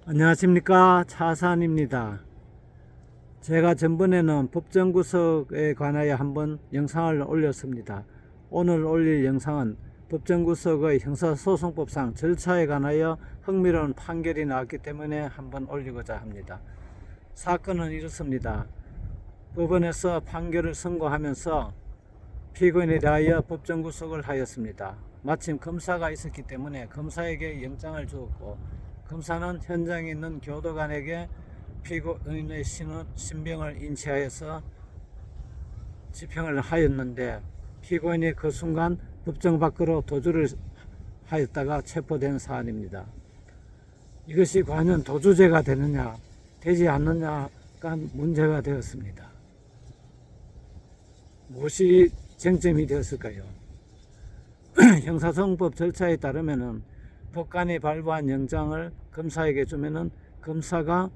안녕하십니까, 차산입니다. 제가 전번에는 법정구속에 관하여 한번 영상을 올렸습니다. 오늘 올릴 영상은 법정구속의 형사소송법상 절차에 관하여 흥미로운 판결이 나왔기 때문에 한번 올리고자 합니다. 사건은 이렇습니다. 법원에서 판결을 선고하면서 피고인에 대하여 법정구속을 하였습니다. 마침 검사가 있었기 때문에 검사에게 영장을 주었고, 검사는 현장에 있는 교도관에게 피고인의 신병을 인치하여서 집행을 하였는데, 피고인이 그 순간 법정 밖으로 도주를 하였다가 체포된 사안입니다. 이것이 과연 도주죄가 되느냐 되지 않느냐가 문제가 되었습니다. 무엇이 쟁점이 되었을까요? 형사소송법 절차에 따르면은 법관이 발부한 영장을 검사에게 주면은 검사가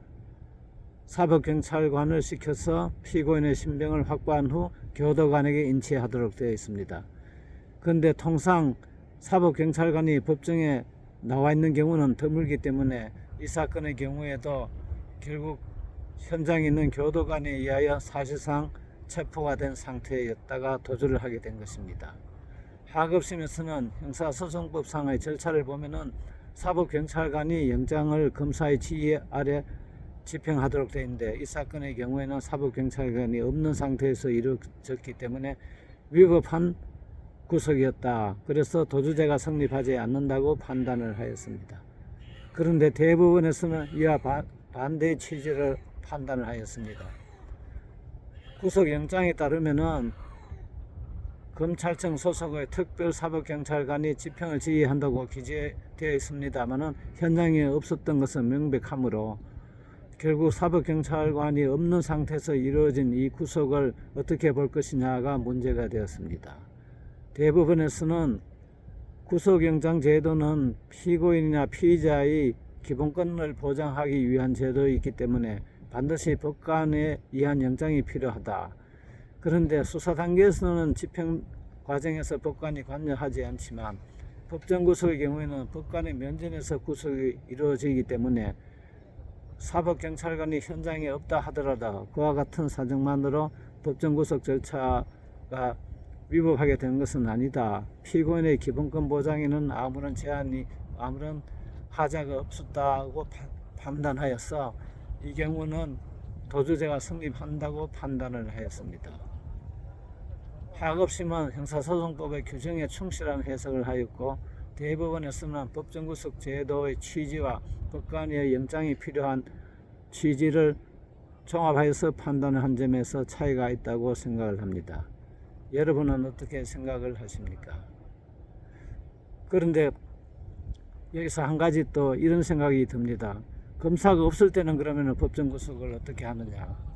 사법경찰관을 시켜서 피고인의 신병을 확보한 후 교도관에게 인치하도록 되어 있습니다. 그런데 통상 사법경찰관이 법정에 나와 있는 경우는 드물기 때문에 이 사건의 경우에도 결국 현장에 있는 교도관에 의하여 사실상 체포가 된 상태였다가 도주를 하게 된 것입니다. 하급심에서는 형사소송법상의 절차를 보면은 사법경찰관이 영장을 검사의 지휘 아래 집행하도록 되어 있는데, 이 사건의 경우에는 사법경찰관이 없는 상태에서 이루어졌기 때문에 위법한 구속이었다. 그래서 도주죄가 성립하지 않는다고 판단을 하였습니다. 그런데 대법원에서는 이와 반대의 취지를 판단을 하였습니다. 구속영장에 따르면은 검찰청 소속의 특별사법경찰관이 집행을 지휘한다고 기재되어 있습니다만은 현장에 없었던 것은 명백하므로 결국 사법경찰관이 없는 상태에서 이루어진 이 구속을 어떻게 볼 것이냐가 문제가 되었습니다. 대법원에서는 구속영장 제도는 피고인이나 피의자의 기본권을 보장하기 위한 제도이기 때문에 반드시 법관에 의한 영장이 필요하다. 그런데 수사 단계에서는 집행 과정에서 법관이 관여하지 않지만 법정구속의 경우에는 법관의 면전에서 구속이 이루어지기 때문에 사법경찰관이 현장에 없다 하더라도 그와 같은 사정만으로 법정구속 절차가 위법하게 되는 것은 아니다. 피고인의 기본권 보장에는 아무런 제한이 아무런 하자가 없었다고 판단하여서 이 경우는 도주죄가 성립한다고 판단을 하였습니다. 하급심은 형사소송법의 규정에 충실한 해석을 하였고, 대법원에서는 법정구속 제도의 취지와 법관의 영장이 필요한 취지를 종합하여서 판단을 한 점에서 차이가 있다고 생각을 합니다. 여러분은 어떻게 생각을 하십니까? 그런데 여기서 한 가지 또 이런 생각이 듭니다. 검사가 없을 때는 그러면 법정구속을 어떻게 하느냐?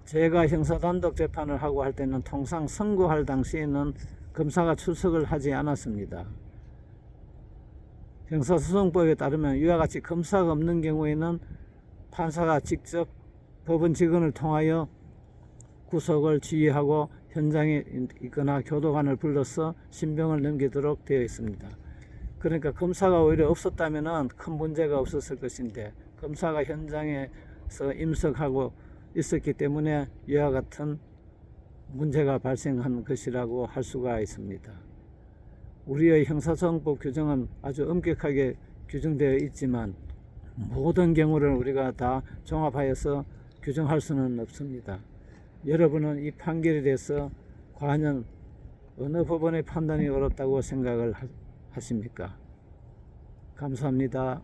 제가 형사단독 재판을 하고 할 때는 통상 선고할 당시에는 검사가 출석을 하지 않았습니다. 형사소송법에 따르면 이와 같이 검사가 없는 경우에는 판사가 직접 법원 직원을 통하여 구속을 지휘하고 현장에 있거나 교도관을 불러서 신병을 넘기도록 되어 있습니다. 그러니까 검사가 오히려 없었다면 큰 문제가 없었을 것인데, 검사가 현장에서 임석하고 있었기 때문에 이와 같은 문제가 발생한 것이라고 할 수가 있습니다. 우리의 형사소송법 규정은 아주 엄격하게 규정되어 있지만 모든 경우를 우리가 다 종합하여서 규정할 수는 없습니다. 여러분은 이 판결에 대해서 과연 어느 법원의 판단이 옳았다고 생각을 하십니까? 감사합니다.